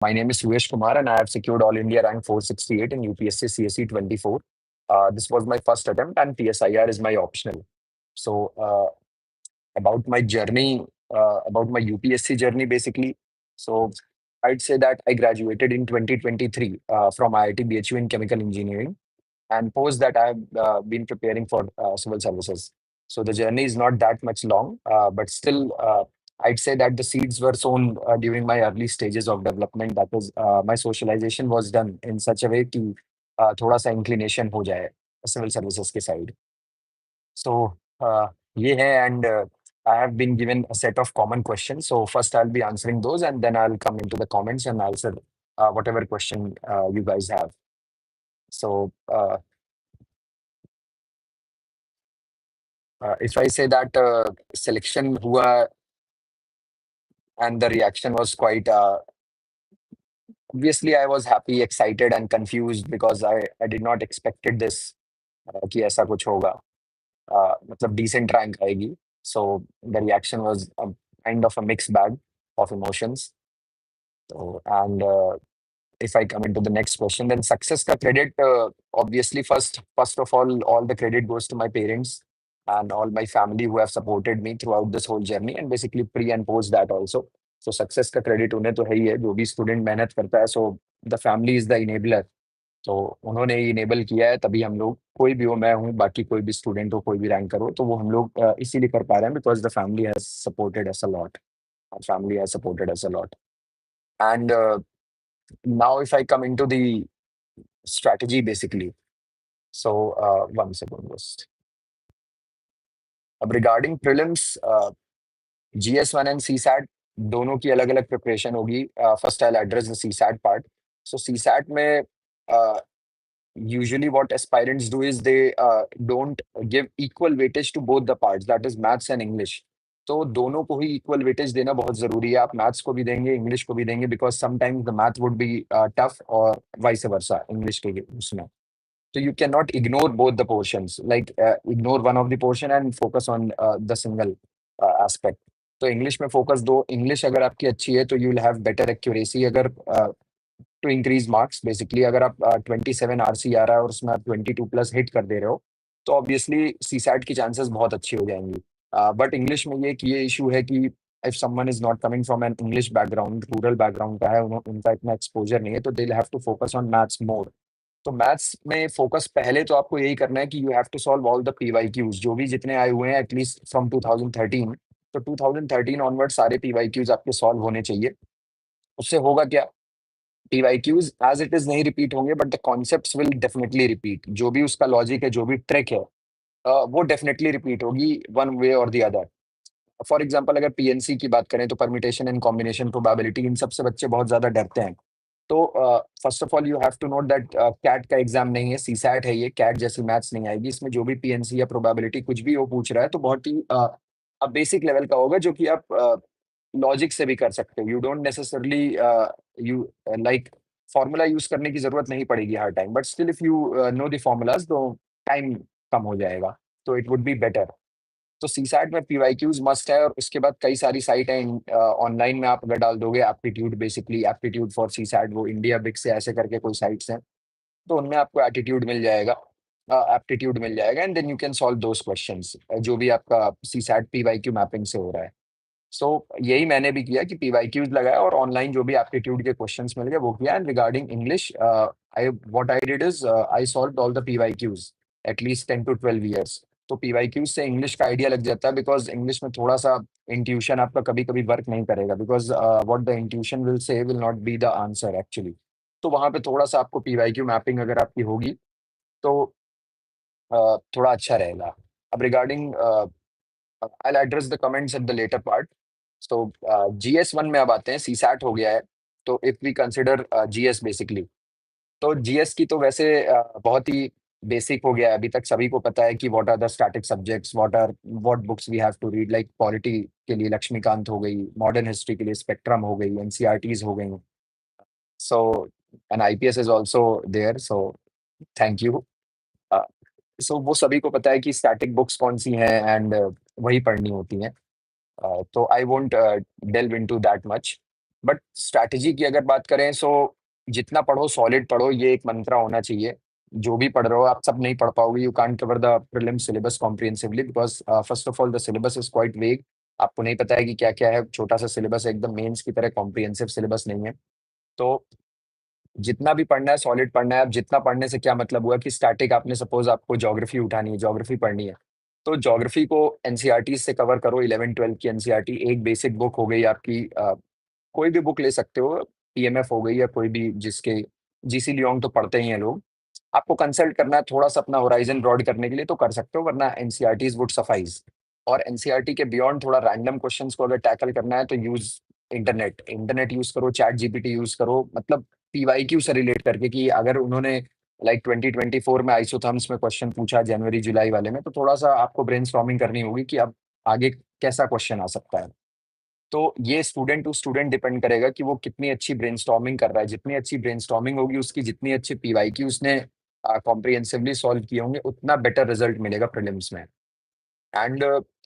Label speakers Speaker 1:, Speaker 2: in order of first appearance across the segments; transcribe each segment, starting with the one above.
Speaker 1: My name is Suyesh Kumar, and I have secured All India rank 468 in UPSC CSE 24. This was my first attempt, and PSIR is my optional. So, about my journey, about my UPSC journey, basically. So, I'd say that I graduated in 2023 from IIT BHU in chemical engineering, and post that I've been preparing for civil services. So the journey is not that much long, but still, I'd say that the seeds were sown during my early stages of development. That is, my socialization was done in such a way कि थोड़ा सा inclination हो जाए civil services के side. So ये है, and I have been given a set of common questions. So first I'll be answering those, and then I'll come into the comments and answer whatever question you guys have. So if I say that selection hua and the reaction was quite obviously I was happy, excited, and confused because I did not expected this कि ऐसा कुछ होगा. मतलब decent rank आएगी. So the reaction was a kind of a mixed bag of emotions. So and if I come into the next question, then success ka credit, obviously first of all the credit goes to my parents and all my family who have supported me throughout this whole journey, and basically pre and post that also. So success का credit उन्हें तो है ही है, जो भी student मेहनत करता है. So the family is the enabler. तो उन्होंने ही enable किया है, तभी हम लोग, कोई भी हो, मैं हूँ, बाकी कोई भी student हो, कोई भी rank करो, तो वो हम लोग इसीलिए कर पा रहे हैं because the family has supported us a lot. Our family has supported us a lot. And now if I come into the strategy basically. So one second just. अब regarding prelims, GS1 and CSAT दोनों की अलग-अलग preparation होगी. First I'll address the CSAT part. So CSAT में usually what aspirants do is they don't give equal weightage to both the parts, that is maths and English. तो दोनों को ही equal weightage देना बहुत ज़रूरी है. आप maths को भी देंगे, English को भी देंगे, because sometimes the math would be tough or vice versa, English के उसमें. So you cannot ignore both the portions, like ignore one of the portion and focus on the single aspect. तो English में focus दो. English अगर आपकी अच्छी है तो you will have better accuracy. अगर टू इंक्रीज मार्क्स बेसिकली, अगर आप 27 आरसी आ रहा है और उसमें आप 22 प्लस हिट कर दे रहे हो, तो ऑब्वियसली सीसैट की चांसेस बहुत अच्छी हो जाएंगी. बट इंग्लिश में ये इशू है कि if someone is not coming from an English background, rural background का है, उनका इतना एक्सपोजर नहीं है, तो they have to focus on maths more. तो मैथ्स में फोकस पहले तो आपको यही करना है कि you have to solve all the PYQs जो भी जितने आए हुए हैं, एटलीस्ट फ्रॉम 2013. तो 2013 ऑनवर्ड सारे पीवाईक्यूज आपके सॉल्व होने चाहिए. उससे होगा क्या, पीवाईक्यूज एज इट इज नहीं रिपीट होंगे, but the concepts will definitely repeat. जो भी उसका लॉजिक है, जो भी ट्रिक है, वो डेफिनेटली रिपीट होगी वन वे और द अदर. फॉर एग्जाम्पल अगर पीएनसी की बात करें तो परमिटेशन एंड कॉम्बिनेशन प्रोबेबिलिटी, इन सबसे बच्चे बहुत ज्यादा डरते हैं. तो first of all you have to note that CAT का एग्जाम नहीं है, सीसैट है ये. कैट जैसी मैथ्स नहीं आएगी इसमें. जो भी पीएनसी या प्रोबेबिलिटी कुछ भी वो पूछ रहा है, तो बहुत ही बेसिक लेवल का होगा, जो कि आप लॉजिक से भी कर सकते हो. You don't necessarily you like formula use करने की जरूरत नहीं पड़ेगी हर time, but still if you know the formulas तो टाइम कम हो जाएगा, तो इट वुड बी बेटर. तो सीसैट में पीवाईक्यूज मस्ट है, और उसके बाद कई सारी साइट हैं ऑनलाइन में. आप अगर डाल दोगे aptitude, basically aptitude for CSAT, वो इंडिया बिग से ऐसे करके कोई साइट्स हैं, तो उनमें आपको एटीट्यूड मिल जाएगा, एप्टीट्यूड मिल जाएगा, and then you can solve those questions जो भी आपका सीसैट पीवाईक्यू मैपिंग से हो रहा है. सो यही मैंने भी किया कि पीवाईक्यूज लगाया और ऑनलाइन जो भी एप्टीट्यूड के क्वेश्चंस मिल गए वो किया. And regarding English, I what I did is I solved all the PYQs at least 10 to 12 years. तो पीवाईक्यूज से इंग्लिश का आइडिया लग जाता है, बिकॉज इंग्लिश में थोड़ा सा इंट्यूशन आपका कभी कभी वर्क नहीं करेगा, because what the intuition will say will not be the answer actually. तो वहां पे थोड़ा सा आपको पीवाईक्यू मैपिंग अगर आपकी होगी तो थोड़ा अच्छा रहेगा. अब regarding I'll address the comments at the later part. So GS1 में अब आते हैं. सीसैट हो गया है, तो if we consider GS basically, तो जीएस की तो वैसे बहुत ही बेसिक हो गया है. अभी तक सभी को पता है कि what are the static subjects, what books we have to read. Like polity के लिए लक्ष्मीकांत हो गई, मॉडर्न हिस्ट्री के लिए स्पेक्ट्रम हो गई, एनसीईआरटीज हो गई. So an IPS is also there, so thank you. So वो सभी को पता है कि स्टैटिक बुक्स कौन सी हैं, एंड वही पढ़नी होती हैं. तो I won't delve into that much. But strategy की अगर बात करें सो जितना पढ़ो सॉलिड पढ़ो, ये एक मंत्रा होना चाहिए। जो भी पढ़ रहे हो आप सब नहीं पढ़ पाओगे, you can't cover the prelim syllabus comprehensively because first of all the syllabus is quite वेग। आपको नहीं पता है कि क्या क्या है, छोटा सा सिलेबस है, एकदम मेंस की तरह कॉम्प्रिहेंसिव सिलेबस नहीं है। तो जितना भी पढ़ना है सॉलिड पढ़ना है। अब जितना पढ़ने से क्या मतलब हुआ कि स्टैटिक आपने सपोज आपको ज्योग्राफी उठानी है, ज्योग्राफी पढ़नी है, तो ज्योग्राफी को एनसीईआरटी से कवर करो। 11 12 की एनसीईआरटी एक बेसिक बुक हो गई आपकी। कोई भी बुक ले सकते हो, पीएमएफ हो गई या कोई भी जिसके जीसी लियोंग तो पढ़ते ही हैं लोग। आपको कंसल्ट करना है थोड़ा सा अपना होराइजन ब्रॉड करने के लिए तो कर सकते हो, वरना एनसीईआरटीज वुड सफाइज। और एनसीईआरटी के बियॉन्ड थोड़ा रैंडम क्वेश्चंस को अगर टैकल करना है तो यूज इंटरनेट। इंटरनेट यूज करो, चैट जीपीटी यूज करो, मतलब पीवाईक्यू से रिलेट करके कि अगर उन्होंने लाइक 2024 में आइसोथर्म्स में क्वेश्चन पूछा जनवरी जुलाई वाले में, तो थोड़ा सा आपको ब्रेनस्टॉर्मिंग करनी होगी कि अब आगे कैसा क्वेश्चन आ सकता है। तो ये स्टूडेंट टू स्टूडेंट डिपेंड करेगा कि वो कितनी अच्छी ब्रेनस्टॉर्मिंग कर रहा है। जितनी अच्छी ब्रेनस्टॉर्मिंग होगी उसकी, जितनी अच्छी पीवाईक्यू उसने कॉम्प्रिहेंसिवली सॉल्व किए होंगे, उतना बेटर रिजल्ट मिलेगा प्रीलिम्स में। And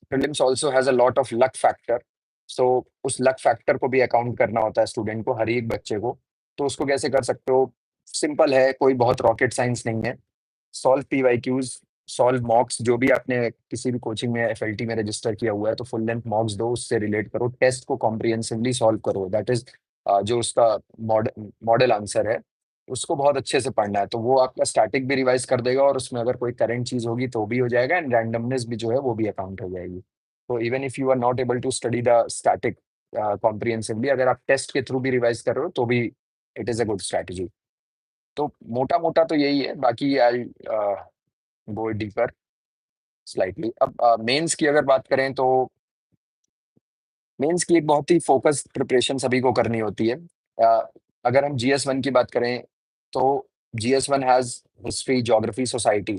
Speaker 1: prelims also has a lot of luck factor. So उस लक फैक्टर को भी अकाउंट करना होता है स्टूडेंट को, हर एक बच्चे को। तो उसको कैसे कर सकते हो? सिंपल है, कोई बहुत रॉकेट साइंस नहीं है। सॉल्व पीवाईक्यूज, सॉल्व मॉक्स, जो भी आपने किसी भी कोचिंग में एफएलटी में रजिस्टर किया हुआ है तो फुल लेंथ मॉक्स दो, उससे रिलेट करो, टेस्ट को कॉम्प्रिहेंसिवली सॉल्व करो। दैट इज जो उसका मॉडल मॉडल आंसर है उसको बहुत अच्छे से पढ़ना है, तो वो आपका स्टैटिक भी रिवाइज कर देगा और उसमें अगर कोई करंट चीज होगी तो भी हो जाएगा, एंड रैंडमनेस भी जो है वो भी अकाउंट हो जाएगी। तो even if you are not able to study the static comprehensively, अगर आप टेस्ट के थ्रू भी रिवाइज कर रहे हो तो भी it is a good strategy. तो मोटा मोटा तो यही है, बाकी आई गो डीपर स्लाइटली। अब मेंस की अगर बात करें तो मेंस की एक बहुत ही फोकस्ड प्रिपरेशन सभी को करनी होती है। अगर हम जीएस वन की बात करें तो GS one has history, geography, society,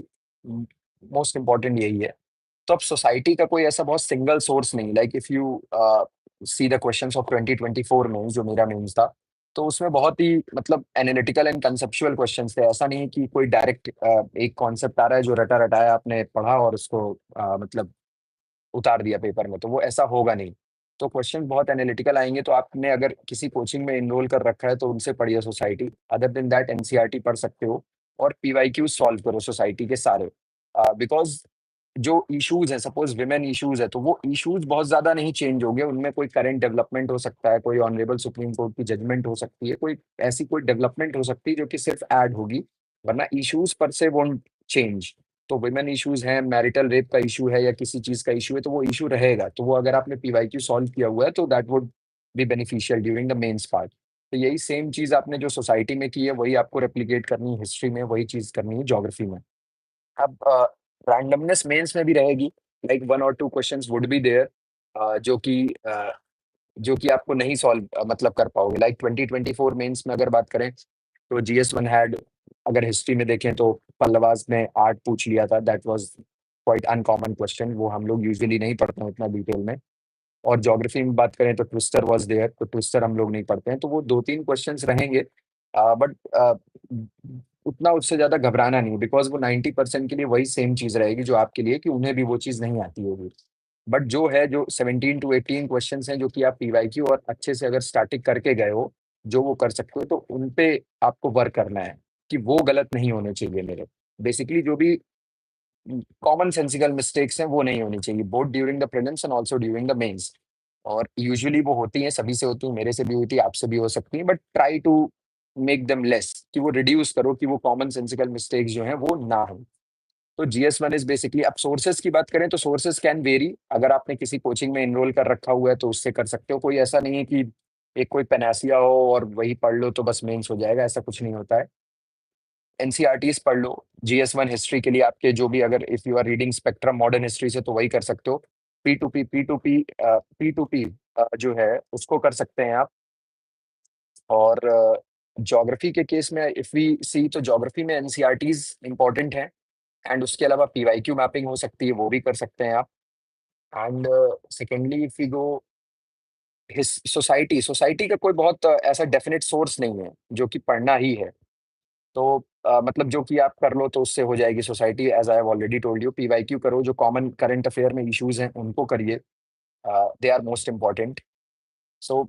Speaker 1: most important यही है। तो अब सोसाइटी का कोई ऐसा बहुत सिंगल सोर्स नहीं, like if you see the questions of 2024 में जो मेरा मेंस था, तो उसमें बहुत ही मतलब एनालिटिकल एंड कंसेप्चुअल क्वेश्चंस थे। ऐसा नहीं है कि कोई डायरेक्ट एक कॉन्सेप्ट आ रहा है जो रटा रटाया आपने पढ़ा और उसको मतलब उतार दिया पेपर में, तो वो ऐसा होगा नहीं। तो क्वेश्चन बहुत एनालिटिकल आएंगे, तो आपने अगर किसी कोचिंग में इनरोल कर रखा है तो उनसे पढ़िए society. Other than that NCERT पढ़ सकते हो और पीवाईक्यू सॉल्व करो सोसाइटी के सारे। बिकॉज जो इश्यूज हैं, सपोज विमेन इश्यूज है, तो वो इश्यूज बहुत ज्यादा नहीं चेंज होंगे, उनमें कोई करंट डेवलपमेंट हो सकता है, कोई ऑनरेबल सुप्रीम कोर्ट की जजमेंट हो सकती है, कोई ऐसी कोई डेवलपमेंट हो सकती है जो कि सिर्फ ऐड होगी, वरना इश्यूज पर से वोंट चेंज। तो विमेन इश्यूज हैं, मैरिटल रेप का इशू है या किसी चीज का इशू है, तो वो इशू रहेगा। तो वो अगर आपने पीवाईक्यू सॉल्व किया हुआ है तो that would be beneficial during the mains part. तो यही सेम चीज आपने जो सोसाइटी में की है वही आपको रेप्लिकेट करनी है हिस्ट्री में, वही चीज करनी है ज्योग्राफी में। अब रैंडमनेस मेंस में भी रहेगी, लाइक वन और two questions would be there जो कि आपको नहीं सॉल्व मतलब कर पाओगे। लाइक 2024 मेंस में अगर बात करें तो जीएस वन हैड, अगर हिस्ट्री में देखें तो पल्लवास ने आर्ट पूछ लिया था, that was quite uncommon question, वो हम लोग यूजुअली नहीं पढ़ते हैं उतना डिटेल में। और ज्योग्राफी में बात करें तो ट्विस्टर वाज देयर, तो ट्विस्टर हम लोग नहीं पढ़ते हैं, तो वो दो तीन क्वेश्चंस रहेंगे। बट उतना उससे ज्यादा घबराना नहीं, बिकॉज वो 90% के लिए वही सेम चीज रहेगी जो आपके लिए, कि उन्हें भी वो चीज नहीं आती होगी। बट जो है, जो 17 to 18 क्वेश्चन हैं जो कि आप पीवाईक्यू और अच्छे से अगर स्टैटिक करके गए हो, जो वो कर सकते हो, तो उन पे आपको वर्क करना है कि वो गलत नहीं होने चाहिए मेरे। बेसिकली जो भी कॉमन सेंसिकल मिस्टेक्स हैं वो नहीं होनी चाहिए, both during the prelims and also during the mains. और यूजुअली वो होती हैं, सभी से होती हैं, मेरे से भी हुई थी, आपसे भी हो सकती हैं, but try to make them less, कि वो रिड्यूस करो कि वो कॉमन सेंसिकल मिस्टेक्स जो हैं वो ना हो। तो जीएस वन इज बेसिकली, अब सोर्सेज की बात करें तो सोर्सेज कैन वेरी। अगर आपने किसी कोचिंग में इनरोल कर रखा हुआ है तो उससे कर सकते हो, कोई ऐसा नहीं है कि एक कोई पेनासिया हो और वही पढ़ लो तो बस मेंस हो जाएगा, ऐसा कुछ नहीं होता है। एनसीईआरटीज पढ़ लो, जीएस वन हिस्ट्री के लिए आपके जो भी, अगर if you are reading spectrum modern history से तो वही कर सकते हो। पी टू पी जो है उसको कर सकते हैं आप। और ज्योग्राफी के केस में इफ वी सी, तो ज्योग्राफी में एनसीईआरटीज इंपॉर्टेंट है, एंड उसके अलावा पीवाईक्यू मैपिंग हो सकती है, वो भी कर सकते हैं आप। And secondly if we go society, society का कोई बहुत ऐसा डेफिनेट सोर्स नहीं है जो कि पढ़ना ही है। तो मतलब जो कि आप कर लो तो उससे हो जाएगी society, as I have already told you. PYQ करो, जो कॉमन करंट अफेयर में इश्यूज हैं उनको करिए, they are most important. So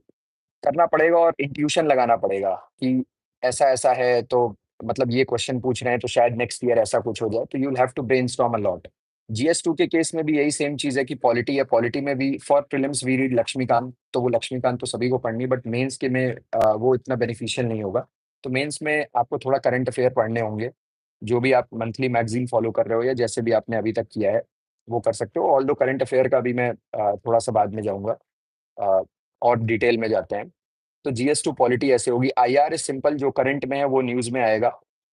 Speaker 1: करना पड़ेगा और इंट्यूशन लगाना पड़ेगा कि ऐसा-ऐसा है तो मतलब ये क्वेश्चन पूछ रहे हैं तो शायद नेक्स्ट ईयर ऐसा कुछ हो जाए, तो you will have to brainstorm a lot. GS 2 के केस में भी यही सेम चीज़ है कि पॉलिटी है, पॉलिटी में भी for prelims we read Laxmikanth, तो वो लक्ष्मीकांत तो सभी को पढ़नी है बट मेंस के में वो इतना बेनिफिशियल नहीं होगा। तो मेंस में आपको थोड़ा करंट अफेयर पढ़ने होंगे, जो भी आप मंथली मैगज़ीन फॉलो कर रहे हो या जैसे भी आपने अभी तक किया है, वो कर सकते हो। ऑल्दो करंट अफेयर का भी मैं थोड़ा-सा बाद में जाऊँगा और डिटेल में जाते हैं। तो जीएस2 पॉलिटी ऐसे होगी, आईआर इज़ सिंपल जो करंट में है वो न्यूज़ में आएगा।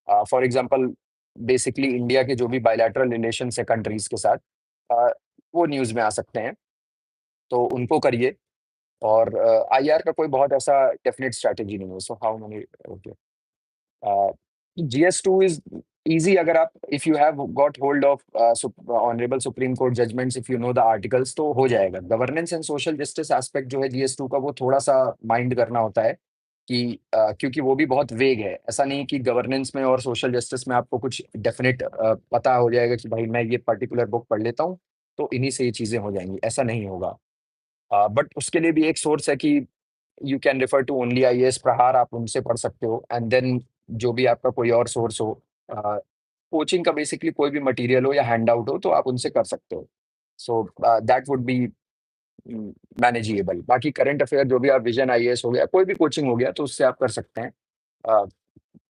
Speaker 1: फॉर एग्ज़ाम्पल बेसिकली इंडिया के जो भी बायलैटरल रिलेशंस है कंट्रीज़ के साथ अ, वो न्यूज़ में आ सकते हैं, तो उनको करिए और आईआर का कोई बहुत ऐसा डेफिनिट स्ट्रैटेजी नहीं है। So how many okay GS2 is easy अगर आप if you have got hold of honourable supreme court judgements, if you know the articles तो हो जाएगा। Governance and social justice aspect जो है GS2 का वो थोड़ा-सा माइंड करना होता है कि क्योंकि वो भी बहुत वेग है। ऐसा नहीं है कि गवर्नेंस में और सोशल जस्टिस में आपको कुछ डेफिनिट पता हो जाएगा कि भाई मैं ये पर्टिकुलर बुक पढ़ लेता हूँ, तो इन्हीं से ये चीज़ें हो जाएँगी, ऐसा नहीं होगा। बट उसके लिए भी एक सोर्स है कि you can refer to only IAS Prahar, आप उनसे पढ़ सकते हो एंड देन जो भी आपका कोई और सोर्स हो कोचिंग का बेसिकली कोई भी मटेरियल हो या हैंडआउट हो तो आप उनसे कर सकते हो। So that would be manageable. बाकी करंट अफेयर जो भी आप विजन आईएएस हो गया, कोई भी कोचिंग हो गया तो उससे आप कर सकते हैं। अ,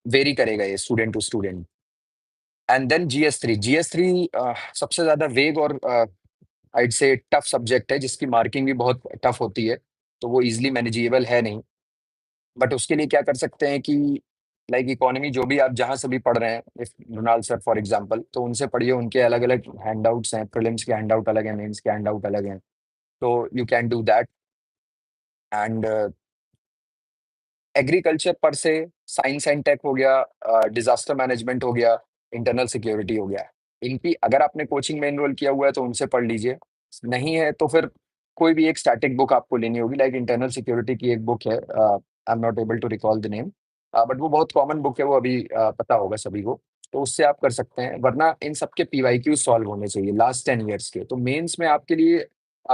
Speaker 1: वेरी करेगा ये student to student. And then जीएस3, जीएस3 सबसे ज़्यादा वेग और आइड से टफ सब्जेक्ट है जिसकी मार्किंग भी बहुत टफ होती है, तो वो ईज़िली मैनेजेबल है नहीं। बट उसके लिए क्या कर सकते हैं कि लाइक इकोनॉमी जो भी आप जहाँ से भी पढ़ रहे हैं, इफ मृणाल सर फॉर एग्जांपल, तो उनसे पढ़िए, उनके अलग-अलग हैंडआउट्स हैं, प्रीलिम्स के हैंडआउट अलग हैं, मेंस के हैंडआउट अलग हैं। तो you can do that and agriculture पर से साइंस एंड टेक हो गया, डिज़ास्टर मैनेजमेंट हो गया, इंटरनल सिक्योरिटी हो गया। इनकी अगर आपने कोचिंग में एनरोल किया हुआ है तो उनसे पढ़ लीजिए, नहीं है तो फिर कोई भी एक स्टैटिक बुक आपको लेनी होगी, लाइक इंटरनल सिक्योरिटी की एक बुक है, I am not able to recall the name, but वो बहुत कॉमन बुक है, वो अभी पता होगा सभी को, तो उससे आप कर सकते हैं। वरना इन सब के पीवाईक्यू सॉल्व होने चाहिए लास्ट 10 ईयर्स के, तो मेंस में आपके लिए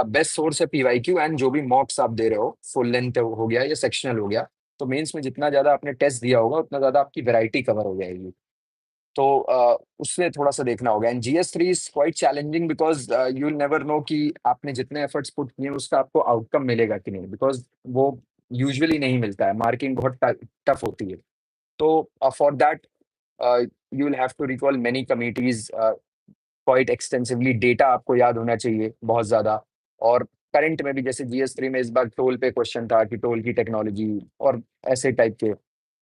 Speaker 1: बेस्ट सोर्स है पीवाईक्यू एंड जो भी मॉक्स आप दे रहे हो, फुल लेंथ हो गया या सेक्शनल हो गया, तो मेंस में जितना ज़्यादा आपने टेस्ट दिया होगा, उतना ज़्यादा आपकी वैरायटी कवर हो जाएगी। तो उसमें थोड़ा-सा देखना होगा एंड जीएस3 is quite challenging because you will never know कि आपने जितने एफर्ट्स पुट किए हैं, उसका आपको आउटकम मिलेगा कि नहीं, बिकॉज़ वो यूजुअली नहीं मिलता है, मार्किंग बहुत टफ होती है। तो for that you will have to recall many committees quite extensively, data आपको याद होना चाहिए बहुत ज़्यादा और करंट में भी जैसे जीएस3 में इस बार टोल पे क्वेश्चन था कि टोल की टेक्नोलॉजी और ऐसे टाइप के।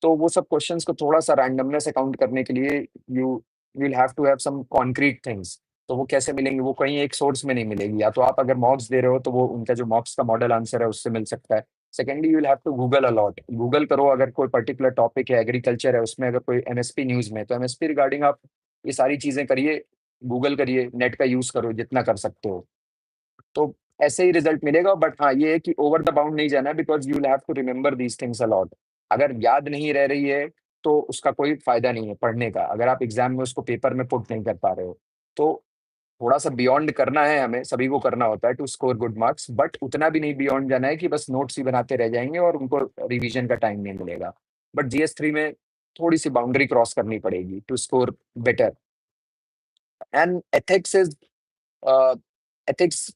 Speaker 1: तो वो सब क्वेश्चन्स को थोड़ा-सा रैंडमनेस अकाउंट करने के लिए you will have to have some concrete things. तो वो कैसे मिलेंगे? वो कहीं एक सोर्स में नहीं मिलेगी, या तो आप अगर मॉक्स दे रहे हो तो वो उनका जो मॉक्स का मॉडल आंसर है उससे मिल सकता है। Secondly you will have to Google a lot. Google करो, अगर कोई पर्टिकुलर टॉपिक है, एग्रीकल्चर है, उसमें अगर कोई एमएसपी न्यूज़ में है, तो एमएसपी रिगार्डिंग आप ये सारी चीज़ें करिए, गूगल करिए, नेट का यूज़ करो जितना कर सकते हो। तो ऐसे ही रिज़ल्ट मिलेगा, बट हाँ, ये है कि ओवर द बाउंड नहीं जाना है because you will have to remember these things a lot. अगर याद नहीं रह रही है, तो उसका कोई फ़ायदा नहीं है पढ़ने का, अगर आप एग्ज़ाम में उसको पेपर में पुट नहीं कर पा रहे हो। तो थोड़ा-सा बियॉन्ड करना है हमें, सभी को करना होता है to score good marks, but उतना भी नहीं बियॉन्ड जाना है कि बस नोट्स ही बनाते रह जाएँगे और उनको रिवीज़न का टाइम नहीं मिलेगा। बट जीएस3 में थोड़ी-सी बाउंड्री क्रॉस करनी पड़ेगी to score better. And ethics is Uh, ethics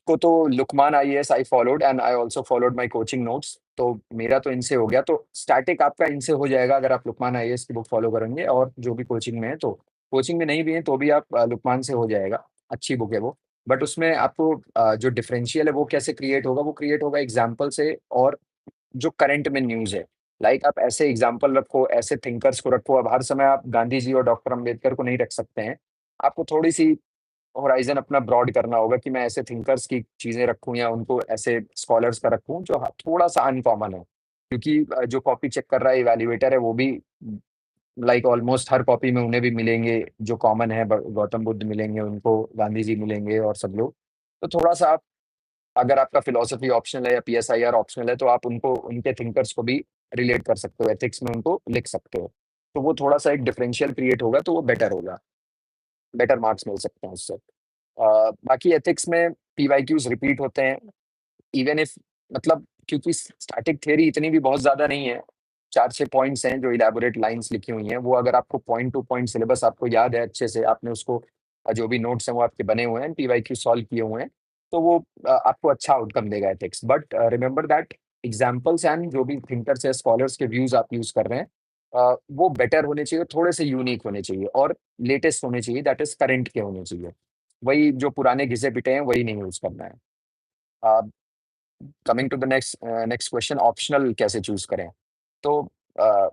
Speaker 1: को तो Lukmaan IAS I followed and I also followed my coaching notes, तो मेरा तो इनसे हो गया, तो स्टैटिक आपका इनसे हो जाएगा अगर आप लुकमान आईएएस की बुक फॉलो करेंगे और जो भी कोचिंग में है, तो कोचिंग में नहीं भी है तो भी आप लुकमान से हो जाएगा, अच्छी बुक है वो। बट उसमें आपको जो डिफरेंशियल है वो कैसे क्रिएट होगा, वो क्रिएट होगा एग्जाम्पल से और जो करंट में न्यूज़ है। लाइक आप ऐसे एग्जाम्पल रखो, ऐसे थिंकर्स को रखो, अब हर समय आप गांधी जी और डॉक्टर अंबेडकर को नहीं रख सकते हैं। आपको थोड़ी-सी होराइज़न अपना ब्रॉड करना होगा कि मैं ऐसे थिंकर्स की चीज़ें रखूँ या उनको ऐसे स्कॉलर्स का रखूँ जो थोड़ा-सा अनकॉमन हो। क्योंकि जो कॉपी चेक कर रहा है इवैल्यूएटर है वो भी लाइक ऑलमोस्ट हर कॉपी में उन्हें भी मिलेंगे जो कॉमन है, ब गौतम बुद्ध मिलेंगे उनको, गांधी जी मिलेंगे और सब लोग। तो थोड़ा-सा आप अगर आपका फिलॉसफी ऑप्शनल है या पीएसआईआर ऑप्शनल है तो आप उनको उनके थिंकर्स को भी रिलेट कर सकते हो, एथिक्स में उनको लिख सकते हो। तो वो थोड़ा-सा एक डिफरेंशियल क्रिएट होगा तो वो बेटर होगा, बेटर मार्क्स मिल सकते हैं उससे। बाकी एथिक्स में पीवाईक्यूज़ रिपीट होते हैं, इवन इफ मतलब क्योंकि स्टैटिक थ्योरी इतनी भी बहुत ज़्यादा नहीं है। 4-6 पॉइंट्स हैं जो इलैबोरेट लाइन्स लिखी हुई हैं, वो अगर आपको पॉइंट टू पॉइंट सिलेबस आपको याद है अच्छे से, आपने उसको जो भी नोट्स हैं वो आपके बने हुए हैं, पीवाईक्यू सॉल्व किए हुए हैं, तो वो आपको अच्छा आउटकम देगा ethics. But remember that examples and जो भी थिंकर्स या स्कॉलर्स के व्यूज़ आप यूज़ कर रहे हैं, वो बेटर होने चाहिए, थोड़े से यूनिक होने चाहिए और लेटेस्ट होने चाहिए, दैट इज़ करंट के होने चाहिए। वही जो पुराने घिसे-पिटे हैं, वही नहीं यूज़ करना है। Uh, coming to the next question, optional कैसे चूज़ करें? तो अ,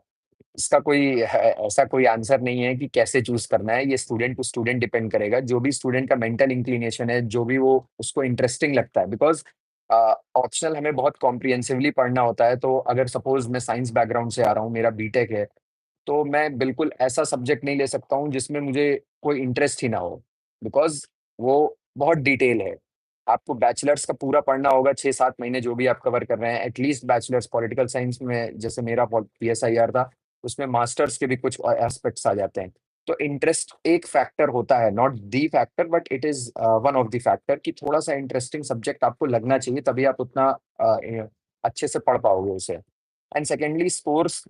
Speaker 1: इसका कोई ऐसा कोई आंसर नहीं है कि कैसे चूज़ करना है, ये स्टूडेंट टू स्टूडेंट डिपेंड करेगा। जो भी स्टूडेंट का मेंटल इंक्लिनेशन है, जो भी वो उसको इंटरेस्टिंग लगता है, बिकॉज़ ऑप्शनल हमें बहुत कॉम्प्रिहेंसिवली पढ़ना होता है, तो अगर सपोज़ मैं साइंस बैकग्राउंड से आ रहा हूँ, मेरा बीटेक है, तो मैं बिल्कुल ऐसा सब्जेक्ट नहीं ले सकता हूँ जिसमें मुझे कोई इंटरेस्ट ही ना हो, बिकॉज़ वो बहुत डिटेल है। आपको बैचलर्स का पूरा पढ़ना होगा 6-7 महीने जो भी आप कवर कर रहे हैं, एटलीस्ट बैचलर्स पॉलिटिकल साइंस में जैसे मेरा पीएसआईआर था, उसमें मास्टर्स के भी कुछ एस्पेक्ट्स आ जाते हैं। तो इंटरेस्ट एक फैक्टर होता है, not the factor but it is one of the factor कि थोड़ा-सा इंटरेस्टिंग सब्जेक्ट आपको लगना चाहिए, तभी आप उतना अच्छे से पढ़ पाओगे उसे। एंड सेकेंडली स्कोर्स,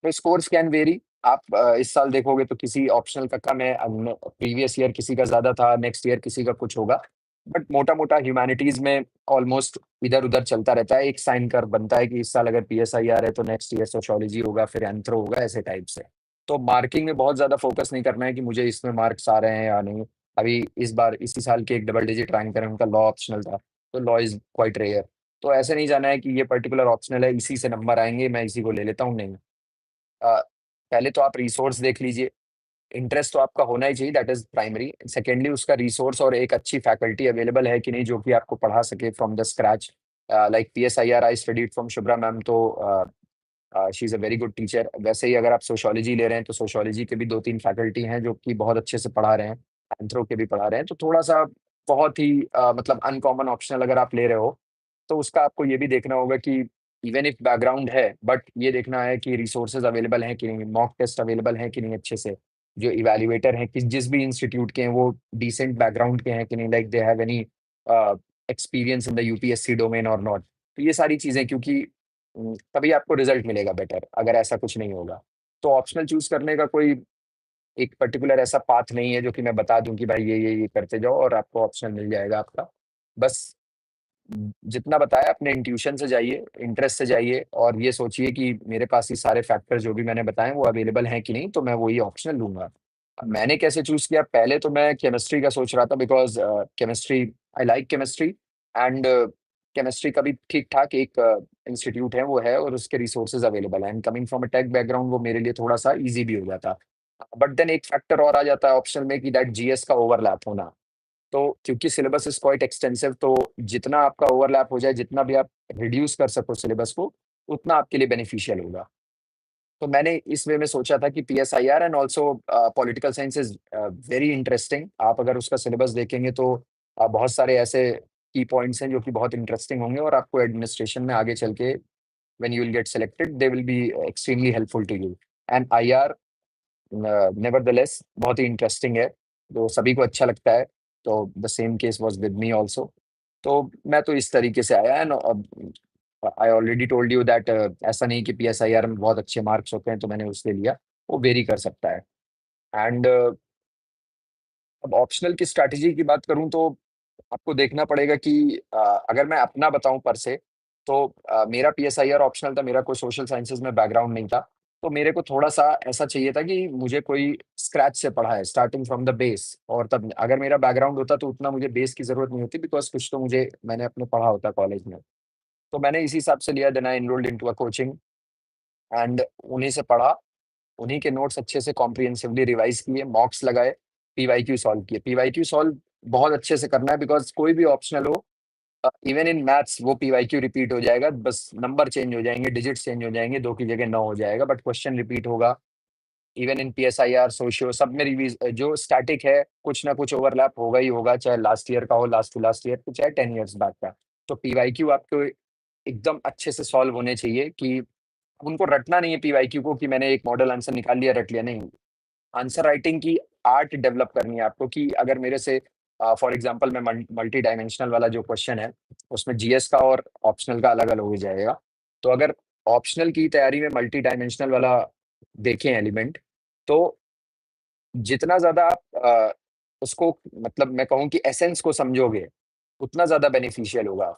Speaker 1: तो स्कोर्स कैन वेरी। आप इस साल देखोगे तो किसी ऑप्शनल का कम है, प्रीवियस ईयर किसी का ज़्यादा था, नेक्स्ट ईयर किसी का कुछ होगा। बट मोटा-मोटा ह्यूमैनिटीज़ में ऑलमोस्ट इधर-उधर चलता रहता है। एक साइन कर्व बनता है कि इस साल अगर पीएसआईआर है तो नेक्स्ट ईयर सोशियोलॉजी होगा, फिर एंथ्रो होगा, ऐसे टाइप से। तो मार्किंग में बहुत ज़्यादा फोकस नहीं करना है कि मुझे इसमें मार्क्स आ रहे हैं या नहीं। अभी इस बार इसी साल के एक डबल डिजिट रैंकर है, उनका लॉ ऑप्शनल था, तो लॉ इज़ क्वाइट रेयर। तो ऐसे नहीं जाना है कि ये पर्टिकुलर ऑप्शनल है, इसी से नंबर आएँगे, मैं इसी को ले लेता हूँ, नहीं। अ, पहले तो आप रिसोर्स देख लीजिए, इंटरेस्ट तो आपका होना ही चाहिए, दैट इज़ प्राइमरी। सेकेंडली उसका रिसोर्स और एक अच्छी फैकल्टी अवेलेबल है कि नहीं जो कि आपको पढ़ा सके from the scratch. Like PSIR I studied from Shubhra ma'am, तो she is a very good teacher. वैसे ही अगर आप सोशियोलॉजी ले रहे हैं, तो सोशियोलॉजी के भी 2-3 फैकल्टी हैं जो कि बहुत अच्छे से पढ़ा रहे हैं, एंथ्रो के भी पढ़ा रहे हैं। तो थोड़ा-सा बहुत ही मतलब अनकॉमन ऑप्शनल अगर आप ले रहे हो, तो उसका आपको ये भी देखना होगा कि इवन इफ बैकग्राउंड है, बट ये देखना है कि रिसोर्सेज़ अवेलेबल हैं कि नहीं, मॉक टेस्ट अवेलेबल हैं कि नहीं अच्छे से। जो इवैल्यूएटर हैं, किस जिस भी इंस्टीट्यूट के हैं, वो डिसेंट बैकग्राउंड के हैं कि नहीं, like they have any a, experience in the UPSC domain और नॉट। तो ये सारी चीज़ें, क्योंकि तभी आपको रिज़ल्ट मिलेगा बेटर, अगर ऐसा कुछ नहीं होगा। तो ऑप्शनल चूज़ करने का कोई एक पर्टिकुलर ऐसा पाथ नहीं है जो कि मैं बता दूँ कि भाई ये करते जाओ और आपको ऑप्शनल मिल जाएगा आपका। बस जितना बताया अपने इंट्यूशन से जाइए, इंटरेस्ट से जाइए और ये सोचिए कि मेरे पास ये सारे फैक्टर जो भी मैंने बताए वो अवेलेबल हैं कि नहीं, तो मैं वही ऑप्शनल लूँगा। अब मैंने कैसे चूज़ किया, पहले तो मैं केमिस्ट्री का सोच रहा था, because chemistry, I like chemistry and chemistry का भी ठीक-ठाक एक इंस्टीट्यूट है, वो है और उसके रिसोर्सेज़ अवेलेबल हैं, and coming from a tech background वो मेरे लिए थोड़ा-सा ईज़ी भी हो जाता। बट देन एक फैक्टर और आ जाता है ऑप्शन में कि दैट जीएस का ओवरलैप होना। तो क्योंकि सिलेबस इज़ क्वाइट एक्सटेंसिव, तो जितना आपका ओवरलैप हो जाए, जितना भी आप रिड्यूस कर सको सिलेबस को, उतना आपके लिए बेनिफिशियल होगा। तो मैंने इस वे में सोचा था कि PSIR and also political science is very interesting. आप अगर उसका सिलेबस देखेंगे तो बहुत सारे ऐसे की पॉइंट्स हैं जो कि बहुत इंटरेस्टिंग होंगे और आपको एडमिनिस्ट्रेशन में आगे चल के when you will get selected, they will be extremely helpful to you. And IR nevertheless बहुत ही इंटरेस्टिंग है, तो सभी को अच्छा लगता है। तो the same case was with me also. तो मैं तो इस तरीके से आया, and I already told you that ऐसा नहीं कि पीएसआईआर में बहुत अच्छे मार्क्स होते हैं तो मैंने उससे लिया, वो वेरी कर सकता है। एंड अब ऑप्शनल की स्ट्रैटेजी की बात करूँ तो आपको देखना पड़ेगा कि अगर मैं अपना बताऊँ पर से, तो मेरा पीएसआईआर ऑप्शनल था, मेरा कोई सोशल साइंसेज़ में बैकग्राउंड नहीं था। तो मेरे को थोड़ा-सा ऐसा चाहिए था कि मुझे कोई स्क्रैच से पढ़ाए, स्टार्टिंग फ्रॉम द बेस, और तब अगर मेरा बैकग्राउंड होता तो उतना मुझे बेस की ज़रूरत नहीं होती, बिकॉज़ कुछ तो मैंने अपने पढ़ा होता कॉलेज में। तो मैंने इसी हिसाब से लिया, then I enrolled into a coaching and उन्हीं से पढ़ा, उन्हीं के नोट्स अच्छे से कॉम्प्रिहेंसिवली रिवाइज़ किए, मॉक्स लगाए, पीवाईक्यू सॉल्व किए। पीवाईक्यू सॉल्व बहुत अच्छे से करना है, बिकॉज़ कोई भी ऑप्शनल हो, इवन इन मैथ्स वो पीवाईक्यू रिपीट हो जाएगा, बस नंबर चेंज हो जाएँगे, डिजिट्स चेंज हो जाएँगे, 2 की जगह 9 हो जाएगा, बट क्वेश्चन रिपीट होगा। इवन इन पीएसआईआर, सोशियो, सब में जो स्टैटिक है, कुछ ना कुछ ओवरलैप होगा ही होगा, चाहे लास्ट ईयर का हो, लास्ट टू लास्ट ईयर, चाहे 10 इयर्स बैक का। तो पीवाईक्यू आपको एकदम अच्छे से सॉल्व होने चाहिए कि उनको रटना नहीं है पीवाईक्यू को कि मैंने एक मॉडल आंसर निकाल लिया, रट लिया, नहीं। आंसर राइटिंग की आर्ट डेवलप करनी है आपको कि अगर मेरे से फॉर एग्ज़ाम्पल मैं मल्टी डायमेंशनल वाला जो क्वेश्चन है, उसमें जीएस का और ऑप्शनल का अलग-अलग हो जाएगा। तो अगर ऑप्शनल की तैयारी में मल्टी डायमेंशनल वाला देखें एलिमेंट, तो जितना ज़्यादा आप उसको मतलब मैं कहूँ कि एसेंस को समझोगे, उतना ज़्यादा बेनिफिशियल होगा।